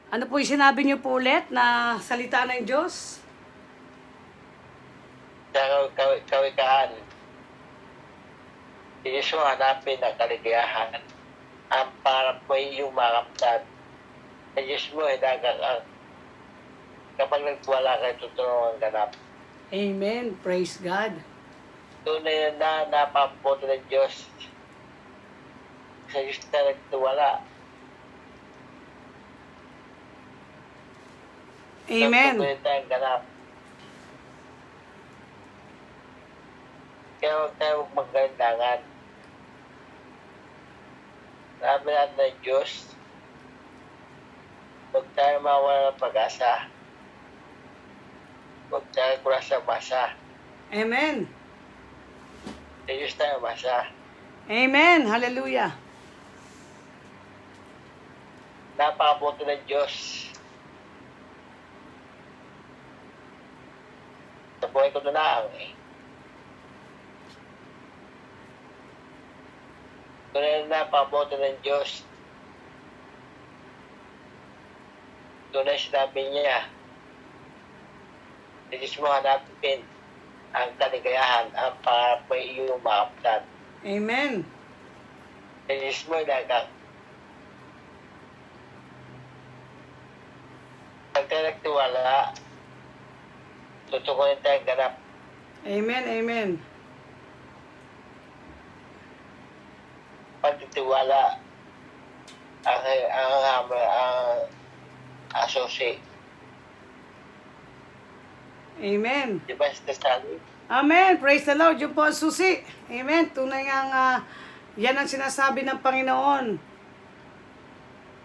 Ano po yung sinabi niyo po ulit na salita ng Diyos? Sa kawikaan, Diyos mo hanapin ang kaligayahan. Ang parang po yung makamtan. Sa Diyos mo, kapag nagwala kayo, tutulungan ganap. Amen. Praise God. Tunay na napaputo ng Diyos. Sa Diyos na nagtuwala. Amen. Tunay tayong ganap. Kaya huwag tayo magkalindangan. Sabi natin ng Diyos, huwag tayo mawala ng pag-asa. Huwag tayo kurasa basa. Amen. Sa Diyos tayo basa. Amen. Hallelujah. Napakabuti ng Diyos. Sa buhay ko na lang eh. Tunay na napakabuti ng Diyos. Tunay sinabi niya, sa Diyos mo hanapin ang kaligayahan, ang para po iyong makamtan. Amen. Sa Diyos mo ilagang. Pag tayo nagtiwala, tutukunin tayong ganap. Amen. Amen. Pag nagtiwala, ang associate. Amen. Di ba sa sali? Amen. Praise the Lord. Yung po ang susi. Amen. Tunay nga yan ang sinasabi ng Panginoon.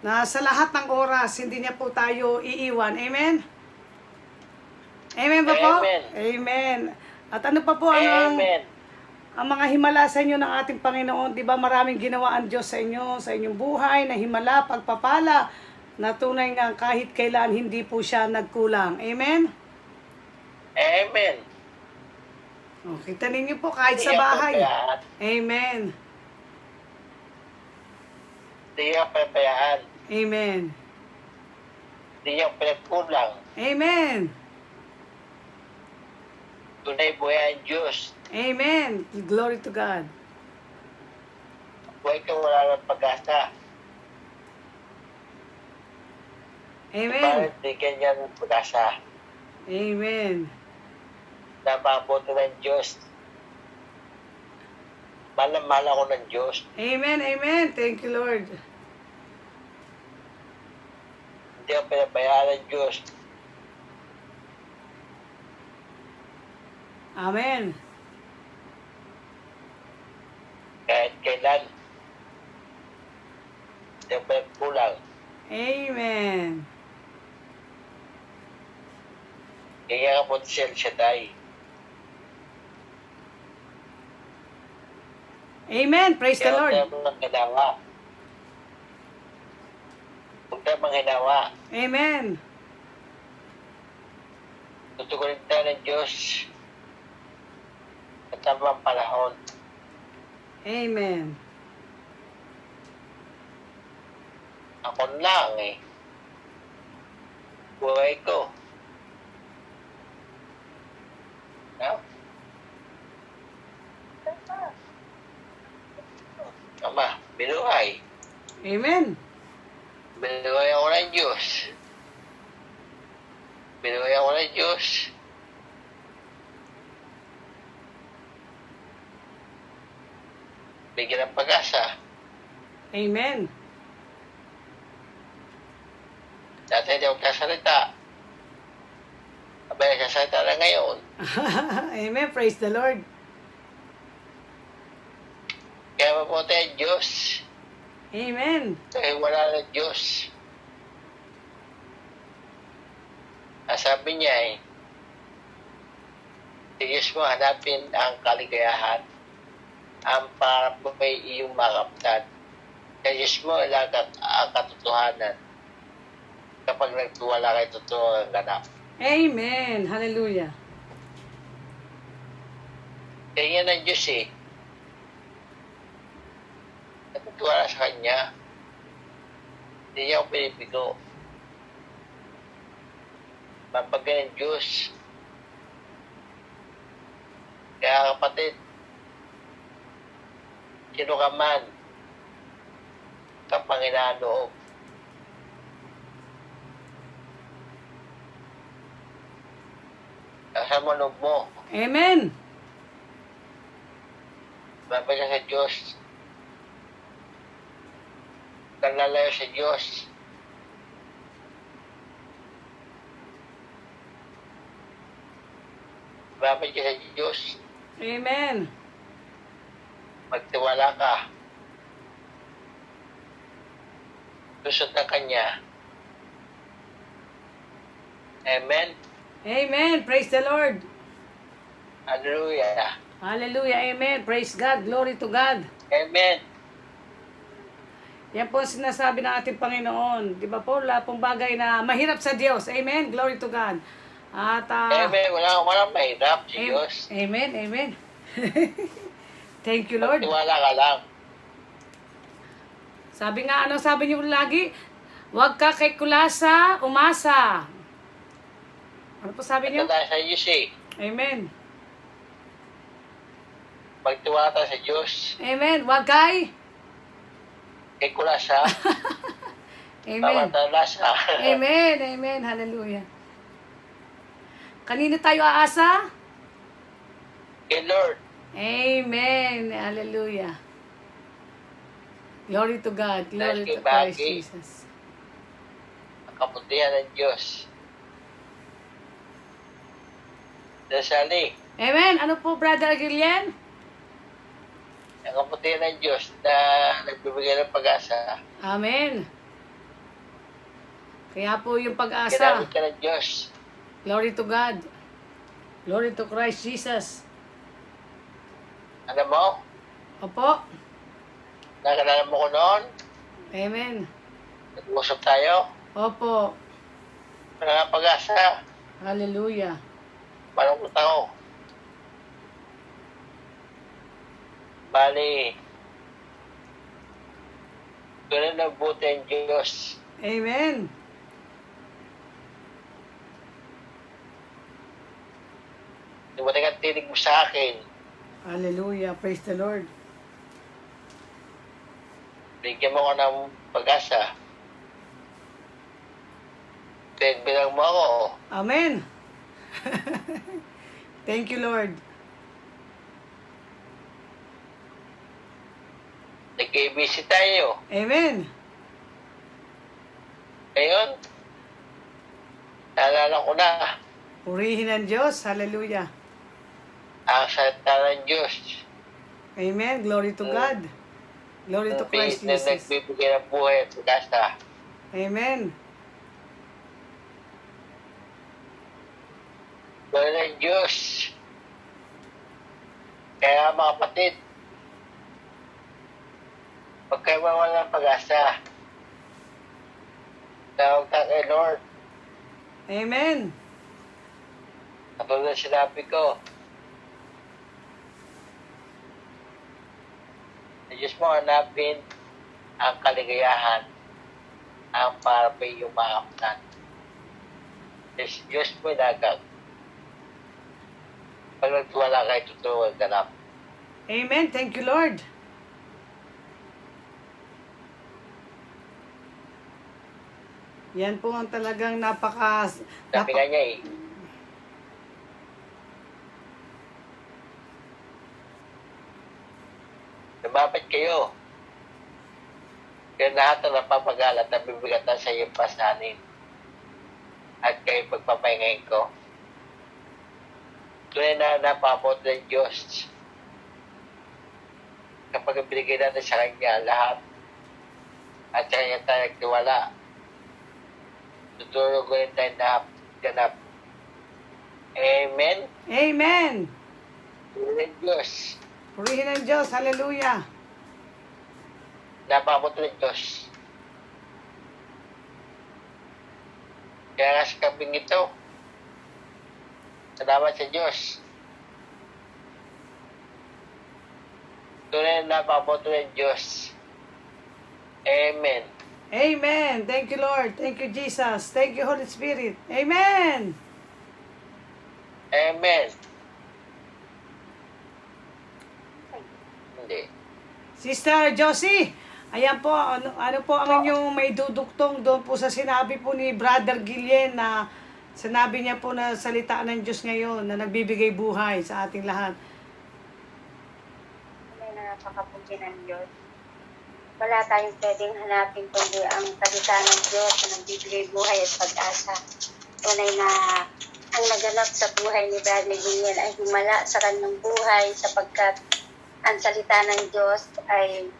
Na sa lahat ng oras, hindi niya po tayo iiwan. Amen. Amen ba po? Amen. Amen. At ano pa po ang Amen. mga himala sa inyo ng ating Panginoon? Di ba maraming ginawa ang Diyos sa inyo, sa inyong buhay, na himala, pagpapala, na tunay nga kahit kailan hindi po siya nagkulang. Amen? Amen. O, kita ninyo po kahit sa Hindi bahay. ka pabayaan. Amen. Hindi ka pabayaan. Amen. Hindi ka pinagkulang. Amen. Tunay buhay ang Diyos. Amen. Glory to God. Buhay ka wala ng pag-asa. Amen. Bakit bigyan niya ng pag-asa? Amen. Napabuti ng Diyos. Mahal ako ng Diyos. Amen. Amen. Thank you, Lord. Hindi ako pinabayaan ng Diyos. Amen. Kahit kailan. Hindi ako pinagkulang. Amen. Kaya ka po siya tayo. Amen. Praise the Kaya Lord. huwag tayo manghinawa. Huwag tayo manghinawa. Amen. Tutugunin tayo ng Diyos sa tamang panahon. Amen. Ako lang eh. Buhay ko. No? Ama, binuhay. Amen. Binuhay ako ng Diyos. Binuhay ako ng Diyos. Bigyan ng pag-asa. Amen. Dati hindi ako kasalita. Abay, kasalita na ngayon. Amen. Praise the Lord. Kaya mabuti ang Diyos. Amen. Dahil wala ng Diyos. Sabi niya eh, sa Diyos mo hanapin ang kaligayahan, ang para po may iyong makamtan. Sa Diyos mo ilagang ang katotohanan. Kapag nagtuwala kay totoo ang ganap. Amen. Hallelujah. Kaya ng Diyos eh. Nagtuwala sa Kanya. Hindi niya ako pinipigo. mapagyan ng Diyos. Kaya kapatid, sino ka man, kapanginaan loob, sa manog mo, Amen. mapagyan sa Diyos, kalalayo sa Diyos. Mapagyan sa Diyos, Amen. magtiwala ka, lusot ng Kanya. Amen. Amen. Praise the Lord. Hallelujah. Hallelujah. Amen. Praise God. Glory to God. Amen. Yan po ang sinasabi ng ating Panginoon. Di ba po? Lahat pong bagay na mahirap sa Diyos. Amen. Glory to God. At, Amen. Walang mahirap sa Diyos. Amen. Amen. Thank you, Lord. Magtiwala ka lang. Sabi nga, ano sabi niyo lagi? Huwag ka kay kulasa, umasa. Ano po sabi niyo? Ito tayo sa Diyos eh. Amen. Magtiwala tayo sa Diyos. Amen. Huwag kay. Kay kulasa. Amen. Tawatalasa. Amen. Amen. Hallelujah. Kanino tayo aasa? Kay Lord. Amen. Hallelujah. Glory to God. Glory to Bagay. Christ Jesus. Ang kabutihan ng Diyos. Dasali. Amen. Ano po, Brother Gillian? Ang kabutihan ng Diyos na nagbibigay ng pag-asa. Amen. Kaya po yung pag-asa. Ginamit ka ng Diyos. Glory to God. Glory to Christ Jesus. Ano mo? Opo. Nakalala mo ko noon? Amen. Nag-usap tayo? Opo. Mga pag-asa. Hallelujah. Malungkot ako. Bali, ganun na buti ang Diyos. Amen. Dumating ang tinig mo sa akin. Hallelujah. Praise the Lord. Bigyan mo ko ng pag-asa. Then, bilang mo ako. Amen. Thank you, Lord. Nag-ABC tayo. Amen. Ngayon, naalala ko na Purihin ang Diyos. Hallelujah. ang salita ng Diyos. Amen. Glory to God. Glory to Ang Christ na Jesus. nagbibigay ng buhay at pag-asa. Amen. Buhay ng Diyos. Kaya mga kapatid, huwag kayo mawala ng pag-asa. Tawag ka kay Lord. Amen. Katulad na sinabi ko, sa Diyos mo hanapin ang kaligayahan, ang para pa iyong makamtan. Sa Diyos mo nagag. Pag nagtuwala kayo, tutulungan ka na. Amen. Thank you, Lord. Yan po ang talagang Sabi nga niya eh, lumapit kayo. Kaya lahat na napapagalat na bibigatan sa iyong pasanin. At kayo pagpapahingayin ko. Tunay na napapot ng Diyos. Kapag binigay natin sa Kanya lahat, at sa Kanya tayo nagtiwala, tutulog ko rin tayo na ganap. Amen? Amen. Tunay ng Diyos. Purihin ang Diyos. Hallelujah. Napapot ng Diyos. Kaya nga sa kabing ito, salamat sa Diyos. Tunay na napapot ng Diyos. Amen. Amen. Thank you, Lord. Thank you, Jesus. Thank you, Holy Spirit. Amen. Amen. Hindi. Sister Josie, ayan po, ano po ang inyong may dudugtong doon po sa sinabi po ni Brother Gillian na sinabi niya po na salita ng Diyos ngayon na nagbibigay buhay sa ating lahat. May napakaputi ng Diyos. Wala tayong pwedeng hanapin kundi ang salita ng Diyos na nagbibigay buhay at pag-asa. Tunay na ang naganap sa buhay ni Brother Gillian ay himala sa kanyang buhay sapagkat ang salita ng Diyos ay,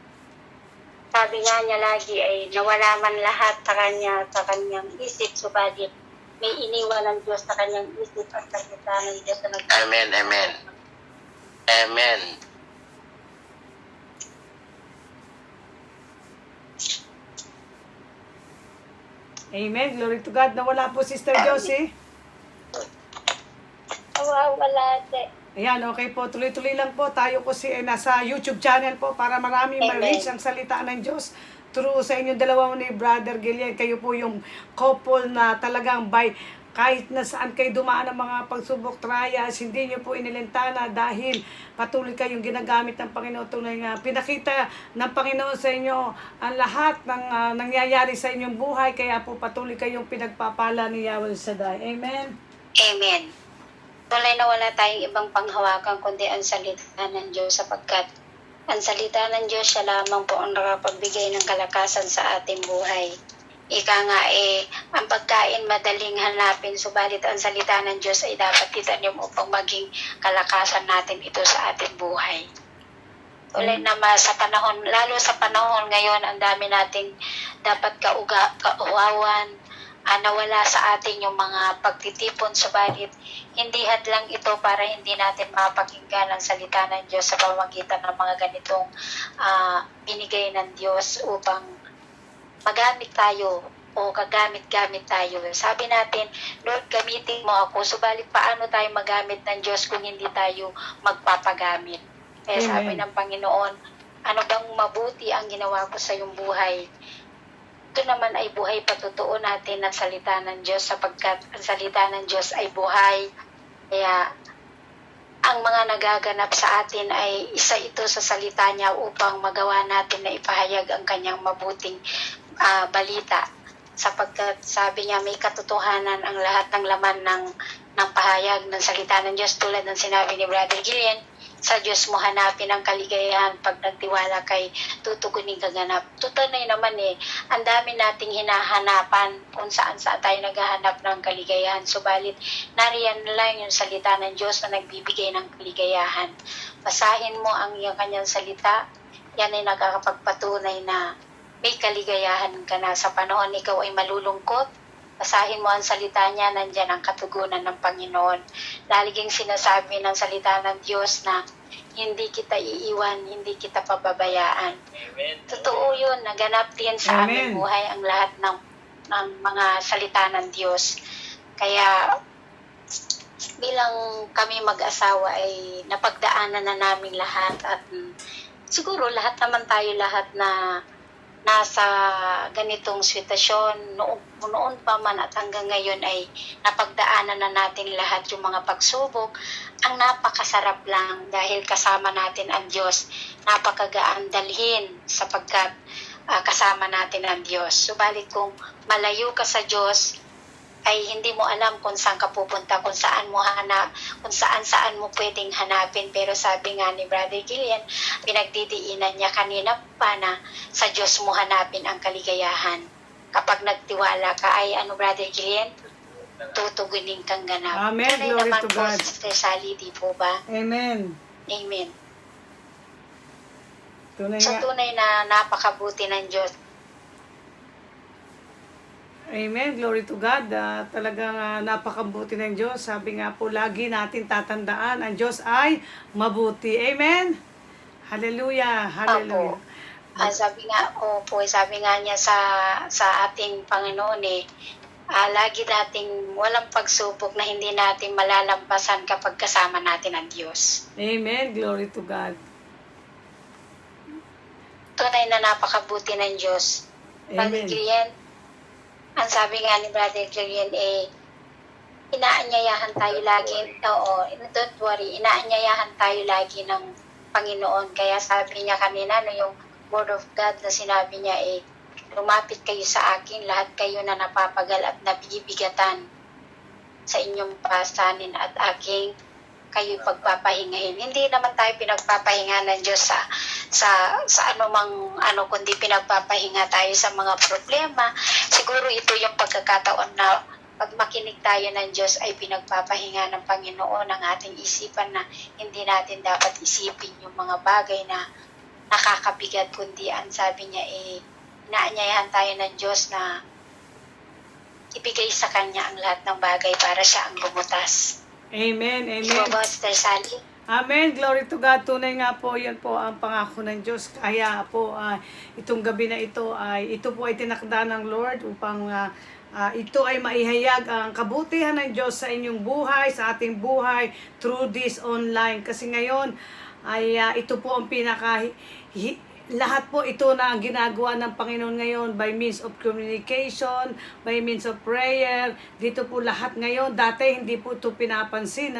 sabi nga niya lagi, ay nawala man lahat sa kanyang isip, subalit may iniwan ng Diyos sa kanyang isip at salita ng Diyos na nagbibigay. Amen, amen. Amen. Amen. Glory to God. Nawala po Sister Josie. Wala, Ayan, okay po. Tuloy-tuloy lang po. Tayo po nasa YouTube channel po para marami Amen. ma-reach ang salita ng Diyos through sa inyong dalawa ni Brother Gillian. Kayo po yung couple na talagang kahit na saan kayo dumaan ng mga pagsubok, trials, hindi nyo po inilintana dahil patuloy kayong ginagamit ng Panginoon. Tunay nga, pinakita ng Panginoon sa inyo ang lahat ng nangyayari sa inyong buhay. Kaya po patuloy kayong pinagpapala ni Yahweh Shaddai. Amen. Amen. Tunay na wala tayong ibang panghawakan kundi ang salita ng Diyos sapagkat ang salita ng Diyos siya lamang po ang nakapagbigay ng kalakasan sa ating buhay. Ika nga ang pagkain madaling hanapin, subalit ang salita ng Diyos ay dapat itanim upang maging kalakasan natin ito sa ating buhay. Tulad na sa panahon, lalo sa panahon ngayon, ang dami nating dapat kauhawan, nawala sa atin yung mga pagtitipon, subalit hindi hadlang ito para hindi natin mapakinggan ang salita ng Diyos sa pamamagitan ng mga ganitong binigay ng Diyos upang magamit tayo o kagamit-gamit tayo. Sabi natin, Lord, gamitin mo ako, subalit paano tayo magamit ng Diyos kung hindi tayo magpapagamit? Kaya sabi ng Panginoon, ano bang mabuti ang ginawa ko sa iyong buhay? Ito naman ay buhay patutuo natin ang salita ng Diyos sapagkat ang salita ng Diyos ay buhay. Kaya ang mga nagaganap sa atin ay isa ito sa salita niya upang magawa natin na ipahayag ang kanyang mabuting balita. Sapagkat sabi niya may katotohanan ang lahat ng laman ng pahayag ng salita ng Diyos tulad ng sinabi ni Brother Gillian. Sa Diyos mo hanapin ang kaligayahan pag nagtiwala kay tutugunin kaganap. Tutunay naman ang dami nating hinahanapan kung saan tayo naghahanap ng kaligayahan. Subalit, nariyan lang yung salita ng Diyos na nagbibigay ng kaligayahan. Basahin mo ang kanyang salita, yan ay nakakapagpatunay na may kaligayahan ka na sa panahon ikaw ay malulungkot. Basahin mo ang salita niya, nandyan ang katugunan ng Panginoon. Laliging sinasabi ng salita ng Diyos na hindi kita iiwan, hindi kita pababayaan. Amen. Totoo yun, naganap din sa aming buhay ang lahat ng mga salita ng Diyos. Kaya bilang kami mag-asawa ay napagdaanan na namin lahat at siguro lahat naman tayo lahat na nasa ganitong sitwasyon noon pa man at hanggang ngayon ay napagdaanan na natin lahat yung mga pagsubok. Ang napakasarap lang dahil kasama natin ang Diyos. Napakagaan dalhin sapagkat kasama natin ang Diyos. Subalit kung malayo ka sa Diyos, ay hindi mo alam kung saan ka pupunta, kung saan mo pwedeng hanapin. Pero sabi nga ni Brother Gillian, pinagdidiinan niya kanina pa na sa Diyos mo hanapin ang kaligayahan. Kapag nagtiwala ka ay Brother Gillian, tutugunin kang ganap. Amen. Tunay Glory naman to po, God. Sister Sally, di po ba? Amen. Amen. Tunay So nga. tunay na napakabuti ng Diyos. Amen. Glory to God. Talagang napakabuti ng Diyos. Sabi nga po, lagi natin tatandaan, ang Diyos ay mabuti. Amen. Hallelujah. Hallelujah. Sabi nga niya sa ating Panginoon lagi nating walang pagsubok na hindi natin malalampasan kapag kasama natin ang Diyos. Amen. Glory to God. Tunay na napakabuti ng Diyos. Brother Amen. Gillian, ang sabi nga ni Brother Gillian, inaanyayahan tayo lagi, don't worry, inaanyayahan tayo lagi ng Panginoon. Kaya sabi niya kanina, no, yung Word of God na sinabi niya, lumapit kayo sa akin, lahat kayo na napapagal at nabibigatan sa inyong pasanin at aking kayo pagpapahingahin. Hindi naman tayo pinagpapahinga ng Diyos sa anumang kundi pinagpapahinga tayo sa mga problema. Siguro ito yung pagkakataon na pag makinig tayo ng Diyos ay pinagpapahinga ng Panginoon ang ating isipan na hindi natin dapat isipin yung mga bagay na nakakabigat, kundi ang sabi niya inaanyayahan tayo ng Diyos na ibigay sa Kanya ang lahat ng bagay para siya ang lumutas. Amen. Ikaw Amen. ba, Sister Sally? Amen. Glory to God. Tunay nga po, yan po ang pangako ng Diyos. Kaya po, itong gabi na ito po ay tinakda ng Lord upang ito ay maihayag ang kabutihan ng Diyos sa inyong buhay, sa ating buhay, through this online. Kasi ngayon, ay ito po ang lahat po ito na ang ginagawa ng Panginoon ngayon by means of communication, by means of prayer. Dito po lahat ngayon. Dati hindi po ito pinapansin.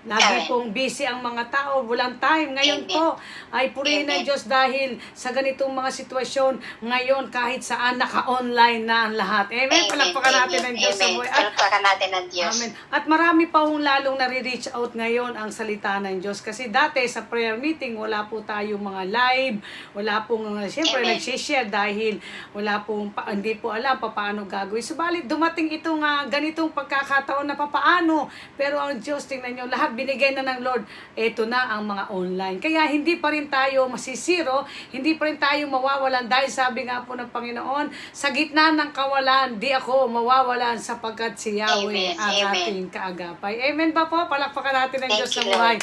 Lagi pong busy ang mga tao. Walang time. Ngayon po ay purihin ng Diyos dahil sa ganitong mga sitwasyon ngayon kahit saan naka-online na ang lahat. Amen. Palakpakan natin ng Diyos sa buhay. Palakpakan natin ng Diyos. Amen. At marami pa hong lalong nare-reach out ngayon ang salita ng Diyos. Kasi dati sa prayer meeting, wala po tayong mga live, wala pong, siyempre, nagsishare dahil wala pong, hindi po alam paano gagawin. Subalit, dumating itong ganitong pagkakataon na papaano. Pero ang Diyos, tingnan nyo, lahat binigay na ng Lord. Ito na ang mga online. Kaya hindi pa rin tayo masisiro, hindi pa rin tayo mawawalan dahil sabi nga po ng Panginoon, sa gitna ng kawalan, di ako mawawalan sapagkat si Yahweh ang ating kaagapay. Amen ba po? Palakpakan natin ng Diyos sa buhay.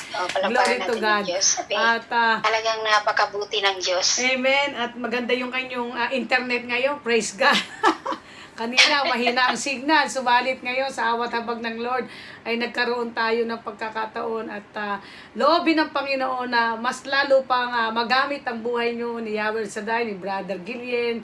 Glory to God. At talagang napakabuti ng Diyos. Amen. At maganda yung kanyong internet ngayon. Praise God. Kanina, mahina ang signal. Subalit ngayon, sa awat habag ng Lord, ay nagkaroon tayo ng pagkakataon at loobin ng Panginoon na mas lalo pang magamit ang buhay nyo ni Yahweh Shaddai, ni Brother Gillian.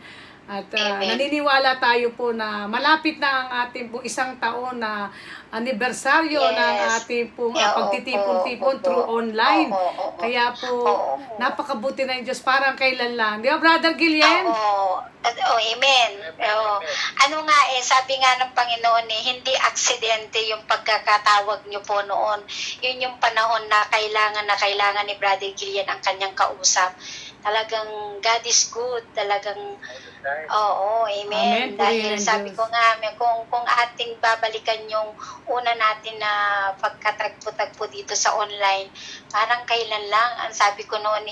At naniniwala tayo po na malapit na ang ating po isang taon na anibersaryo ng ating pong pagtitipon-tipon through online. Kaya po, napakabuti ng Diyos, parang kailan lang. Di ba, Brother Gillian? Amen. Ano nga sabi nga ng Panginoon hindi aksidente yung pagkakatawag niyo po noon. Yun yung panahon na kailangan ni Brother Gillian ang kanyang kausap. Talagang God is good. Talagang, amen. Dahil sabi ko nga, kung ating babalikan yung una natin na pagkatagpo-tagpo dito sa online, parang kailan lang. Ang sabi ko noon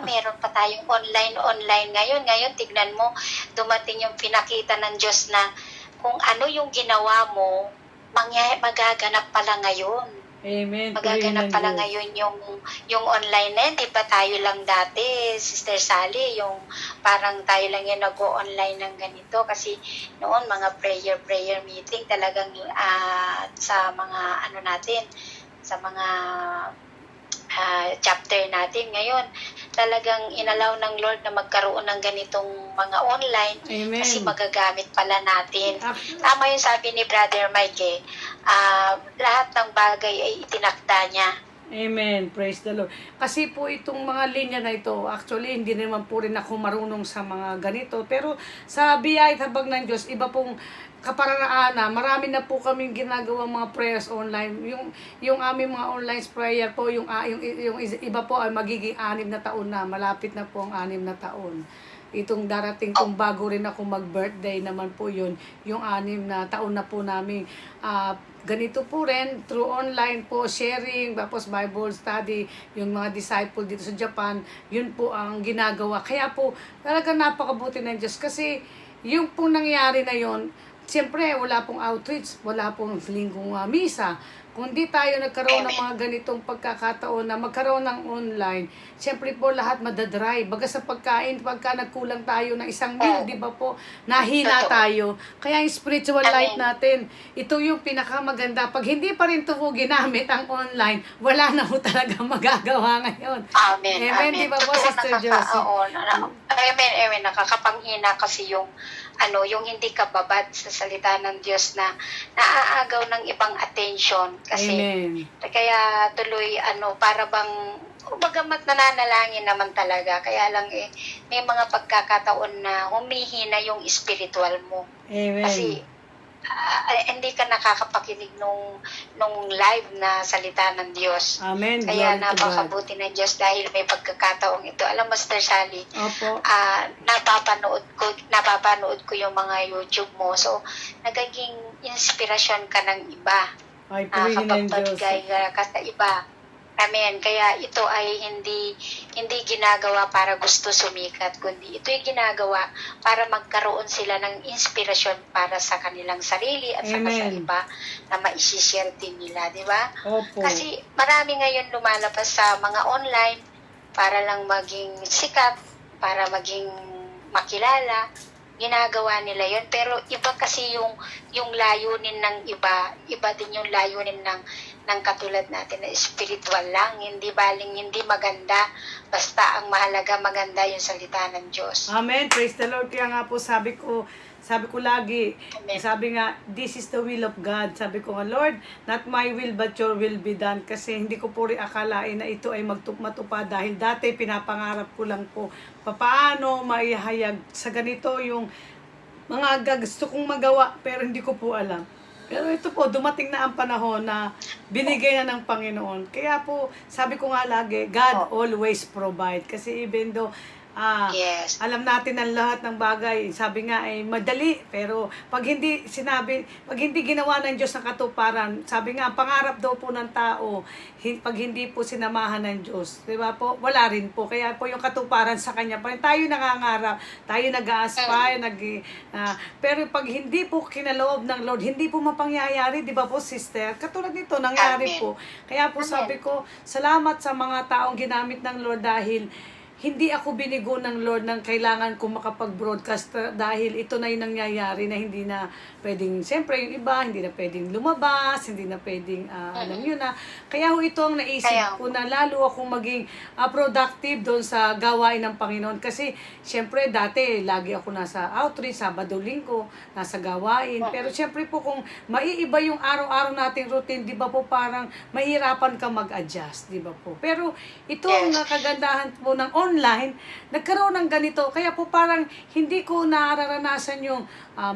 meron pa tayong online ngayon. Ngayon, tignan mo, dumating yung pinakita ng Diyos na kung ano yung ginawa mo, magaganap pala ngayon. Amen. Magaganap pala ngayon yung online na yun. Di ba tayo lang dati, Sister Sally, yung parang tayo lang yung nag-o-online ng ganito. Kasi noon, mga prayer meeting talagang sa mga sa mga chapter natin ngayon, talagang inalaw ng Lord na magkaroon ng ganitong mga online. Amen. Kasi magagamit pala natin. Tama yung sabi ni Brother Mike lahat ng bagay ay itinakda niya. Amen. Praise the Lord. Kasi po itong mga linya na ito, actually, hindi naman po rin ako marunong sa mga ganito. Pero sa biyaya at habag ng Diyos, iba pong kapararaan na. Marami na po kaming ginagawang mga prayers online. Yung aming mga online prayer po, yung iba po ay magiging 6 na taon na. Malapit na po ang 6 na taon. Itong darating kung bago rin ako mag-birthday naman po yun, yung 6 na taon na po namin. Ganito po rin, through online po, sharing, tapos Bible study, yung mga disciple dito sa Japan, yun po ang ginagawa. Kaya po, talagang napakabuti ng Diyos. Kasi yung pong nangyari na yun, siyempre, wala pong outreach, wala pong linggong misa. Kung di tayo nagkaroon ng mga ganitong pagkakataon na magkaroon ng online, siyempre po lahat madadry. Baga sa pagkain, pagka nagkulang tayo ng isang meal, di ba po, nahina Totoo. tayo. Kaya yung spiritual life natin, ito yung pinakamaganda. Pag hindi pa rin ito po ginamit ang online, wala na po talaga magagawa ngayon. Amen. Amen, di ba po, Totoo, Sister Josie? Amen. Nakakapanghina kasi yung yung hindi ka babad sa salita ng Diyos na naaagaw ng ibang attention kasi Amen. kaya tuloy para bang bagamat nananalangin naman talaga kaya lang may mga pagkakataon na humihina yung spiritual mo Amen. kasi hindi ka nakakapakinig nung live na salita ng Diyos. Amen. Kaya Glory to God. napakabuti ng Diyos dahil may pagkakataong ito. Alam mo, Sister Sally, Opo. napapanood ko yung mga YouTube mo. So, nagiging inspirasyon ka ng iba. Ay, purihin ng Diyos. Nakakapagbigay ka sa iba. Amen. Kaya ito ay hindi ginagawa para gusto sumikat, kundi ito'y ginagawa para magkaroon sila ng inspirasyon para sa kanilang sarili at saka sa Amen. iba na maisishare din nila, di ba? Opo. Kasi marami ngayon lumalabas sa mga online para lang maging sikat, para maging makilala. Ginagawa nila yon pero iba kasi yung layunin ng iba din yung layunin ng katulad natin na spiritual lang, hindi maganda, basta ang mahalaga maganda yung salita ng Diyos. Amen. Praise the Lord. Kaya nga po sabi ko lagi, Amen. sabi nga, this is the will of God. Sabi ko nga, Lord, not my will but your will be done. Kasi hindi ko po rin akalain na ito ay matupad dahil dati pinapangarap ko lang po papaano maihayag sa ganito yung mga gusto kong magawa pero hindi ko po alam. Pero ito po, dumating na ang panahon na binigay na ng Panginoon. Kaya po, sabi ko nga lagi, God always provide. Kasi even though Yes. alam natin ang lahat ng bagay. Sabi nga ay madali, pero pag hindi ginawa ng Diyos ang katuparan, sabi nga, ang pangarap daw po ng tao, pag hindi po sinamahan ng Diyos, di ba po, wala rin po. Kaya po yung katuparan sa Kanya pa rin. Tayo nangangarap, tayo nag-aspire, pero pag hindi po kinaloob ng Lord, hindi po mapangyayari, di ba po, sister? Katulad nito, nangyari Amen. po. Kaya po sabi ko, salamat sa mga taong ginamit ng Lord dahil hindi ako binigo ng Lord ng kailangan kong makapag-broadcast dahil ito na yung nangyayari na hindi na pwedeng, siyempre yung iba, hindi na pwedeng lumabas, hindi na pwedeng, alam nyo na. Kaya ho ito ang naisip ko na lalo akong maging productive doon sa gawain ng Panginoon. Kasi, siyempre, dati, lagi ako nasa outreach, Sabado, Linggo, nasa gawain. Pero siyempre po, kung maiiba yung araw-araw nating routine, di ba po parang mahirapan ka mag-adjust, di ba po? Pero, ito ang kagandahan po ng online, nagkaroon ng ganito. Kaya po parang hindi ko nararanasan yung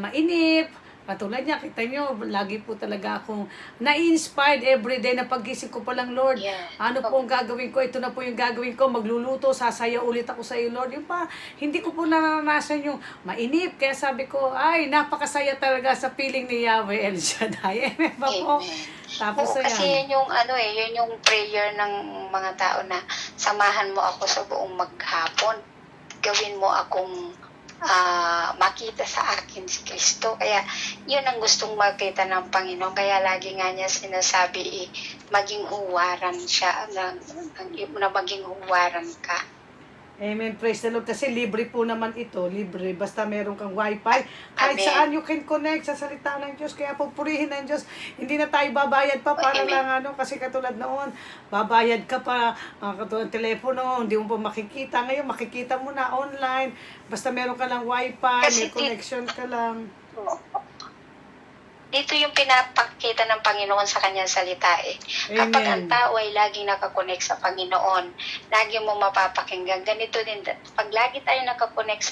mainip. Katulad niya, kita nyo, lagi po talaga akong na-inspired everyday na pag-isip ko palang, Lord, ano po ang gagawin ko? Ito na po yung gagawin ko, magluluto, sasaya ulit ako sa iyo, Lord. Yung pa, hindi ko po nararanasan yung mainip. Kaya sabi ko, ay, napakasaya talaga sa piling ni Yahweh El Shaddai. Amen ba po? Tapos Kasi yun yung yun yung prayer ng mga tao na samahan mo ako sa buong maghapon. Gawin mo akong makita sa akin si Kristo. Kaya yun ang gustong makita ng Panginoon. Kaya lagi nga niya sinasabi maging huwaran siya, na maging huwaran ka. Amen. Praise the Lord. Kasi libre po naman ito. Libre. Basta meron kang wifi. Kahit Amen. saan you can connect sa salita ng Diyos. Kaya po purihin ng Diyos. Hindi na tayo babayad pa para Amen. lang kasi katulad noon, babayad ka pa, katulad telepono, hindi mo pa makikita. Ngayon, makikita mo na online. Basta meron ka lang wifi, may connection ka lang. Dito yung pinapakita ng Panginoon sa kanyang salita Kapag ang tao ay laging nakakonect sa Panginoon, lagi mo mapapakinggan. Ganito din, pag lagi tayo nakakonect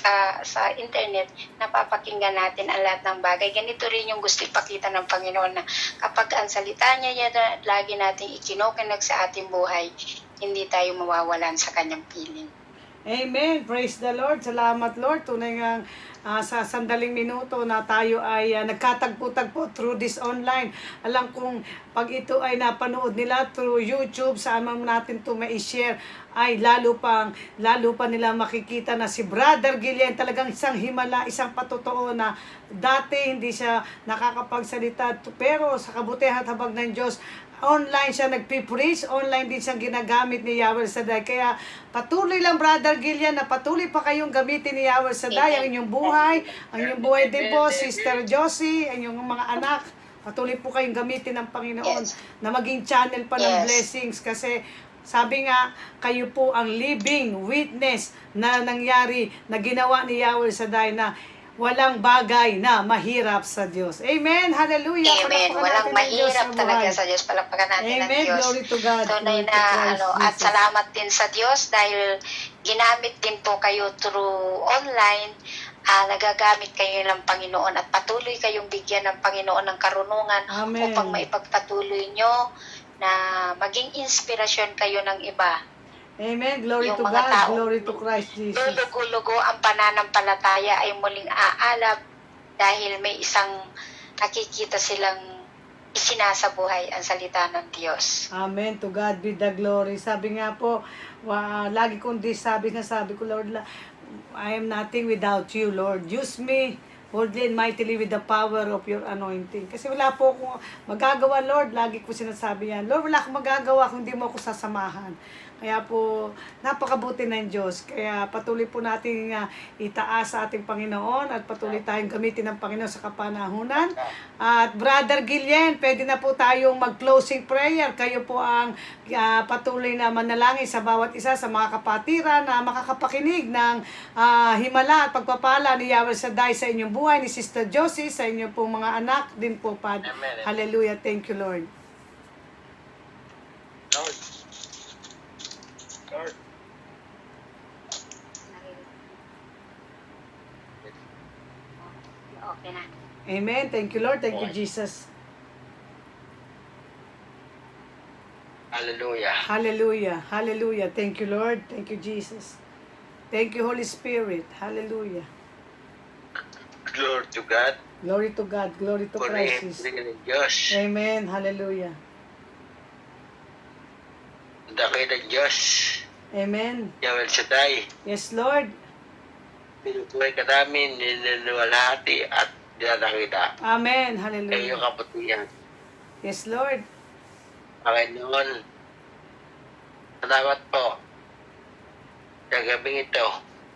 sa internet, napapakinggan natin ang lahat ng bagay. Ganito rin yung gusto ipakita ng Panginoon na kapag ang salita niya lagi natin ikinokonect sa ating buhay, hindi tayo mawawalan sa kanyang piling. Amen. Praise the Lord. Salamat, Lord. Tunay nga sa sandaling minuto na tayo ay nagkatagpo-tagpo through this online. Alam kong pag ito ay napanood nila through YouTube, saan man natin ito mai-share, ay lalo pa nila makikita na si Brother Guillen talagang isang himala, isang patotoo na dati hindi siya nakakapagsalita, pero sa kabutihan at habag ng Diyos, online siya nagpipreach, online din siyang ginagamit ni Yahweh Saday. Kaya patuloy lang, Brother Guillen, na patuloy pa kayong gamitin ni Yahweh Saday ang inyong buhay, din po, Sister Josie, ang inyong mga anak. Patuloy po kayong gamitin ng Panginoon na maging channel pa ng blessings, kasi sabi nga, kayo po ang living witness na nangyari, na ginawa ni Yahweh Saday, na walang bagay na mahirap sa Diyos. Amen. Hallelujah. Amen. Walang mahirap talaga sa Diyos. Palakpakan natin ang Diyos. Glory to God. Tunay na, at salamat din sa Diyos dahil ginamit din po kayo through online. Nagagamit kayo ng Panginoon at patuloy kayong bigyan ng Panginoon ng karunungan. Amen. Upang maipagpatuloy nyo na maging inspirasyon kayo ng iba. Amen. Glory Yung to mga God. tao, Glory to Christ Jesus. Lulugo-lugo ang pananampalataya ay muling aalab dahil may isang nakikita silang isinasabuhay ang salita ng Diyos. Amen. To God be the glory. Sabi nga po, lagi kong sabi ko, Lord, I am nothing without you, Lord. Use me boldly and mightily with the power of your anointing. Kasi wala po akong magagawa, Lord. Lagi ko sinasabi yan. Lord, wala akong magagawa kung di mo ako sasamahan. Kaya po, napakabuti ng Diyos. Kaya patuloy po natin itaas sa ating Panginoon at patuloy tayong gamitin ng Panginoon sa kapanahunan. At Brother Guillen, pwede na po tayong mag-closing prayer. Kayo po ang patuloy na manalangin sa bawat isa sa mga kapatiran na makakapakinig ng himala at pagpapala ni Yahweh Saday sa inyong buhay, ni Sister Josie, sa inyong pong mga anak din po, Padre. Hallelujah. Thank you, Lord. Okay na. Amen. Thank you, Lord. Thank you, Jesus. Hallelujah. Hallelujah. Hallelujah. Thank you, Lord. Thank you, Jesus. Thank you, Holy Spirit. Hallelujah. Glory to God. Glory to God. Glory to Christ Jesus. Purihin ng Diyos. Amen. Hallelujah. Dakay ng Diyos. Amen. Yahweh Saday. Yes, Lord. Pinupuhay ka namin, nilalahati at dinadakita. Amen. Iyong Hallelujah. kabutihan. Yes, Lord. Panginoon, salamat po sa gabing ito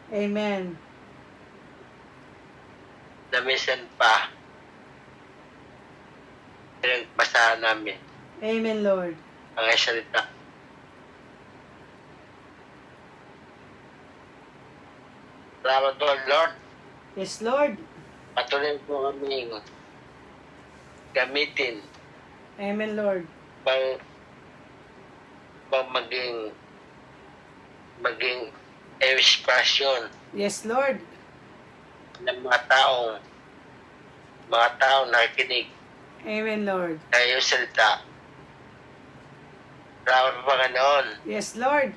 Amen. na minsan pa pinagbasahan namin Amen, Lord. ang salita. Salamat po, Lord. Yes, Lord. Patuloy po kami gamitin Amen, Lord. pang maging inspirasyon Yes, Lord. ng mga taong nakikinig Amen, Lord. sa iyong salita. Salamat po, Panginoon. Yes, Lord.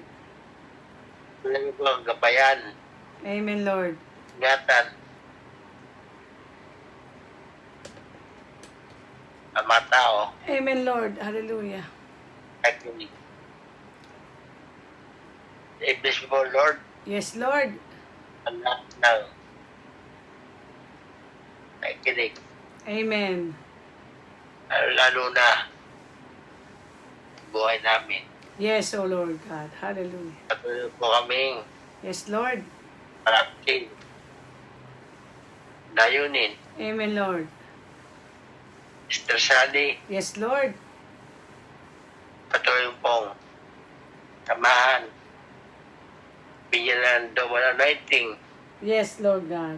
Tuloy po ang gabayan, Amen, Lord. ingatan ang mga tao Amen, Lord. Hallelujah. nakikinig. I-bless mo, Lord, Yes, Lord. ang lahat ng nakikinig. Amen. Lalo na buhay namin. Yes, O Lord God. Hallelujah. Patuloy po kaming Yes, Lord. parating layunin. Amen, Lord. Sister Sally, Yes, Lord. patuloy pong samahan. Bigyan ng double anointing Yes, Lord God.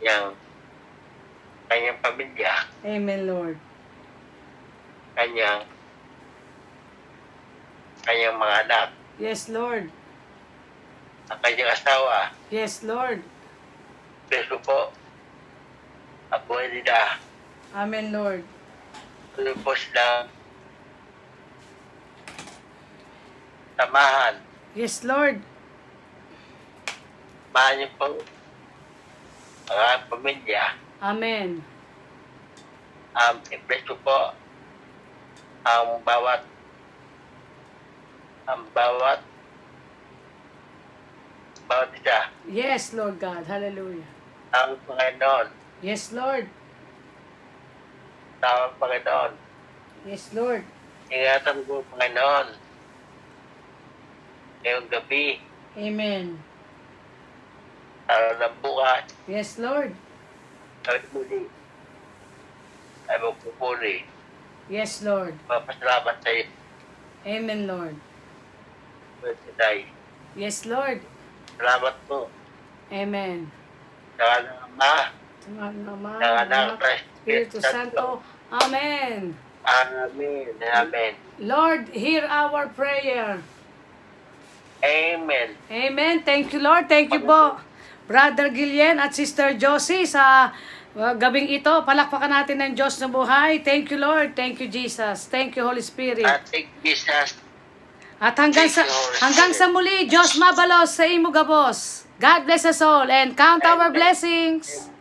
yung kanyang pamilya, Amen, Lord. kanyang mga anak, Yes, Lord. ang kanyang asawa. Yes, Lord. Beso po ang buhay nila. Amen, Lord. Patuloy po sila samahan Yes, Lord. Samahan niyo po ang pamilya. Amen. I-bless ko po ang bawat isa. Yes, Lord God. Hallelujah. Ang Panginoon. Yes, Lord. Tawag Panginoon. Yes, Lord. Ingatan ko, Panginoon. Ngayong gabi, Amen. araw ng bukas, Yes, Lord. ay muli, ay magpupuri. Yes, Lord. Mapasalamat sa iyo, Amen, Lord. Pagkatay. Yes, Lord. Salamat po. Amen. Sa ng Ama, Sa ngalan ng Ama, ng Anak, Anak, Espiritu Santo. Amen. Amen. Amen. Lord, hear our prayer. Amen. Amen. Thank you, Lord. Thank you po, Brother Gillian at Sister Josie sa gabing ito. Palakpakan natin ng Diyos na buhay. Thank you, Lord. Thank you, Jesus. Thank you, Holy Spirit. At take business. At hanggang sa muli, Diyos mabalos sa imo gabos. God bless us all and count our blessings.